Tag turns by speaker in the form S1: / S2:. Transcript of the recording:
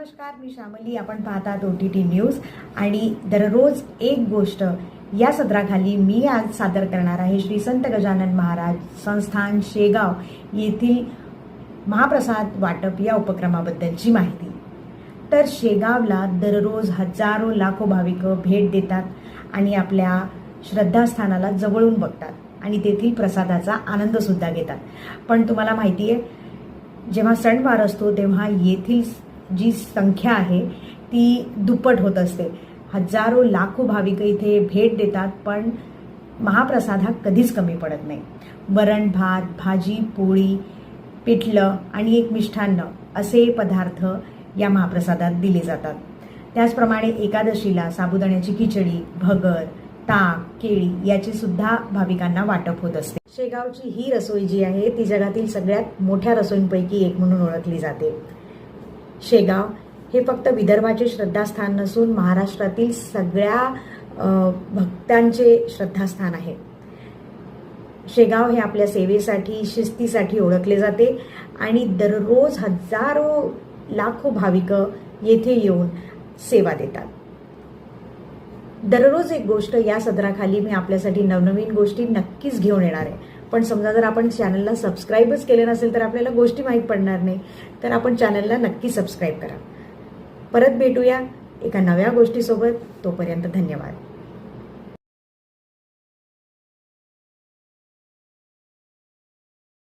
S1: नमस्कार, मी श्यामली. आपण पाहतात OTT न्यूज आणि दररोज एक गोष्ट या सदराखाली मी आज सादर करणार आहे श्री संत गजानन महाराज संस्थान शेगाव येथील महाप्रसाद वाटप या उपक्रमाबद्दलची माहिती. तर शेगावला दररोज हजारो लाखो भाविक भेट देतात आणि आपल्या श्रद्धास्थानाला जवळून बघतात आणि तेथील प्रसादाचा आनंद सुद्धा घेतात. पण तुम्हाला माहिती आहे, जेव्हा सणवार असतो तेव्हा येथील जी संख्या आहे ती दुप्पट होत असते. हजारो लाखो भाविक इथे भेट देतात, पण महाप्रसाद हा कधीच कमी पडत नाही. वरण भात, भाजी, पोळी, पिठलं आणि एक मिष्ठान्न असे पदार्थ या महाप्रसादात दिले जातात. त्याचप्रमाणे एकादशीला साबुदाण्याची खिचडी, भगर, ताक, केळी याची सुद्धा भाविकांना वाटप होत असते. शेगावची ही रसोई जी आहे ती जगातील सगळ्यात मोठ्या रसोईंपैकी एक म्हणून ओळखली जाते. शेगाव हे फक्त विदर्भाचे श्रद्धास्थान नसून महाराष्ट्रातील सगळ्या भक्तांचे श्रद्धास्थान आहे. शेगाव हे आपल्या सेवेसाठी, शिस्तीसाठी ओळखले जाते आणि दररोज हजारो लाखो भाविक येथे येऊन सेवा देतात. दररोज एक गोष्ट या सदराखाली मी आपल्यासाठी नवनवीन गोष्टी नक्कीच घेऊन येणार आहे. पण समजा जर आपण चॅनलला सबस्क्राईबच केले नसेल तर आपल्याला गोष्टी माहीत पडणार नाही. तर आपण चॅनलला नक्की सबस्क्राईब करा. परत भेटूया एका नव्या गोष्टीसोबत. तोपर्यंत धन्यवाद.